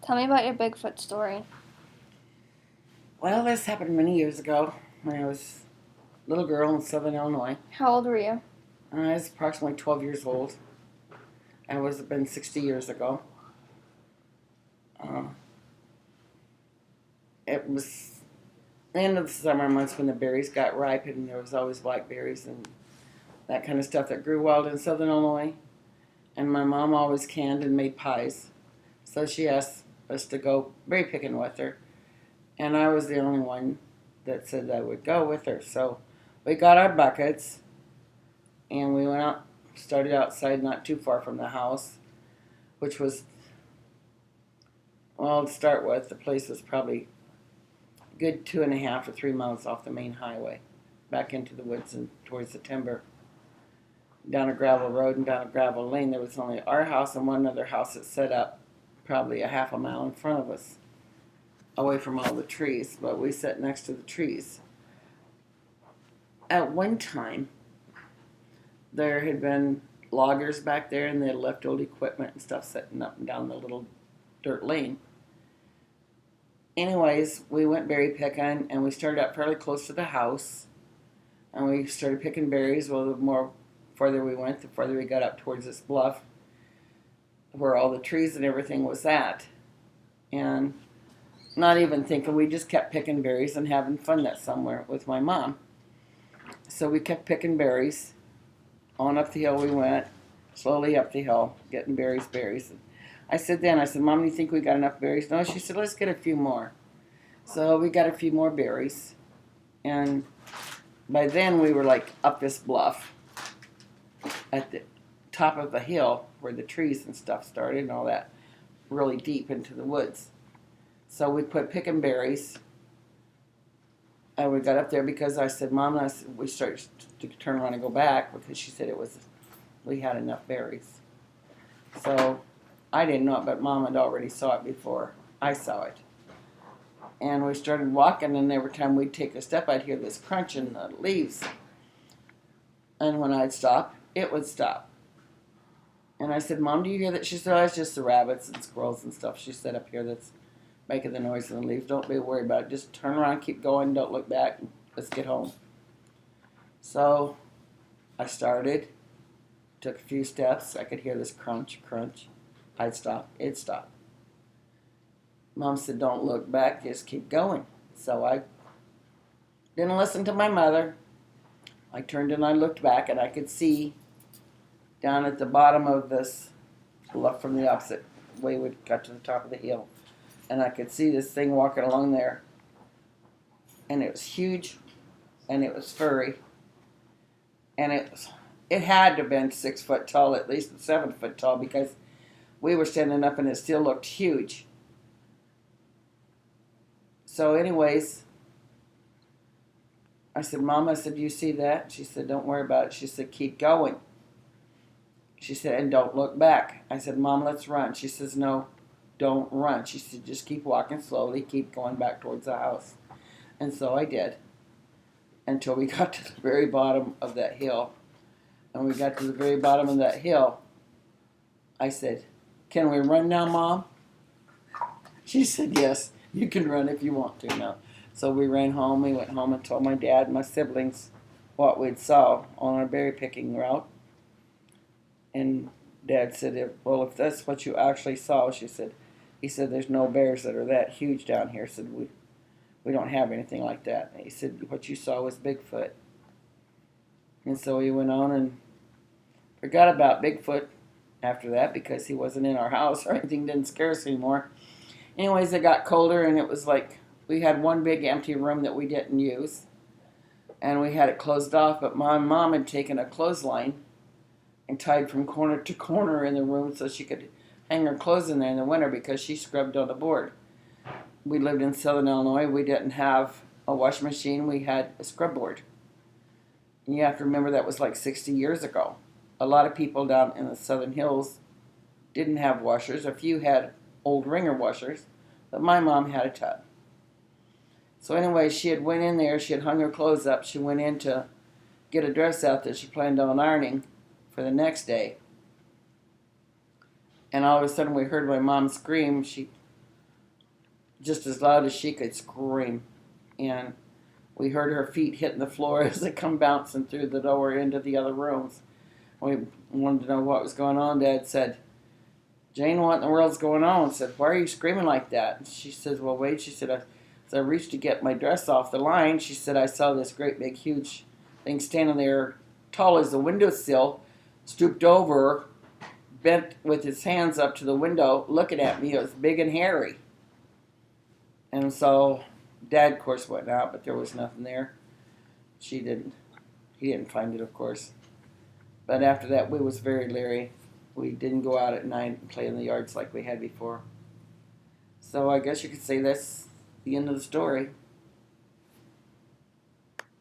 Tell me about your Bigfoot story. Well, this happened many years ago when I was a little girl in southern Illinois. How old were you? I was approximately 12 years old. It was been 60 years ago. Uh, it was the end of the summer months when the berries got ripe, and there was always blackberries and that kind of stuff that grew wild in southern Illinois. And my mom always canned and made pies. So she asked us to go berry picking with her. And I was the only one that said I would go with her. So we got our buckets and we went out, started outside not too far from the house, which was, well, to start with, the place was probably a good 2.5 to 3 miles off the main highway, back into the woods and towards the timber. Down a gravel road and down a gravel lane, there was only our house and one other house that set up probably a half a mile in front of us, away from all the trees, but we sat next to the trees. At one time, there had been loggers back there, and they had left old equipment and stuff sitting up and down the little dirt lane. Anyways, we went berry picking, and we started up fairly close to the house, and we started picking berries. Well, the more further we went, the further we got up towards this bluff where all the trees and everything was at. And not even thinking, we just kept picking berries and having fun that summer with my mom. So we kept picking berries. On up the hill we went, slowly up the hill, getting berries. I said, Mom, do you think we got enough berries? No, she said, let's get a few more. So we got a few more berries. And by then we were like up this bluff at the top of the hill where the trees and stuff started and all that, really deep into the woods. So we quit picking berries, and we got up there because I said, Mom, we started to turn around and go back because she said we had enough berries. So I didn't know it, but Mom had already saw it before I saw it. And we started walking, and every time we'd take a step, I'd hear this crunch in the leaves. And when I'd stop, it would stop. And I said, Mom, do you hear that? She said, oh, it's just the rabbits and squirrels and stuff she said up here that's making the noise in the leaves. Don't be worried about it. Just turn around, keep going, don't look back. Let's get home. So I started, took a few steps. I could hear this crunch. I'd stop. It'd stop. Mom said, don't look back, just keep going. So I didn't listen to my mother. I turned and I looked back, and I could see down at the bottom of this bluff from the opposite way we got to the top of the hill. And I could see this thing walking along there. And it was huge, and it was furry. And it had to have been 6 foot tall, at least 7 foot tall, because we were standing up and it still looked huge. So anyways, I said, Mom, do you see that? She said, don't worry about it. She said, keep going. She said, and don't look back. I said, Mom, let's run. She says, no, don't run. She said, just keep walking slowly, keep going back towards the house. And so I did, until we got to the very bottom of that hill. And we got to the very bottom of that hill. I said, can we run now, Mom? She said, yes, you can run if you want to now. So we ran home. We went home and told my dad and my siblings what we'd saw on our berry picking route. And Dad said, well, if that's what you actually saw, he said, there's no bears that are that huge down here. Said, we don't have anything like that. And he said, what you saw was Bigfoot. And so we went on and forgot about Bigfoot after that because he wasn't in our house or anything, didn't scare us anymore. Anyways, it got colder, and it was like we had one big empty room that we didn't use. And we had it closed off, but my mom had taken a clothesline and tied from corner to corner in the room so she could hang her clothes in there in the winter because she scrubbed on the board. We lived in southern Illinois. We didn't have a washing machine. We had a scrub board. And you have to remember that was like 60 years ago. A lot of people down in the southern hills didn't have washers. A few had old wringer washers, but my mom had a tub. So anyway, she had went in there. She had hung her clothes up. She went in to get a dress out that she planned on ironing for the next day. And all of a sudden we heard my mom scream. She just as loud as she could scream. And we heard her feet hitting the floor as they come bouncing through the door into the other rooms. We wanted to know what was going on. Dad said, Jane, what in the world's going on? I said, why are you screaming like that? And she says, well, wait. She said, as I reached to get my dress off the line, she said, I saw this great big huge thing standing there, tall as the windowsill, stooped over, bent with his hands up to the window, looking at me. It was big and hairy. And so Dad, of course, went out, but there was nothing there. She didn't. He didn't find it, of course. But after that, we was very leery. We didn't go out at night and play in the yards like we had before. So I guess you could say that's the end of the story.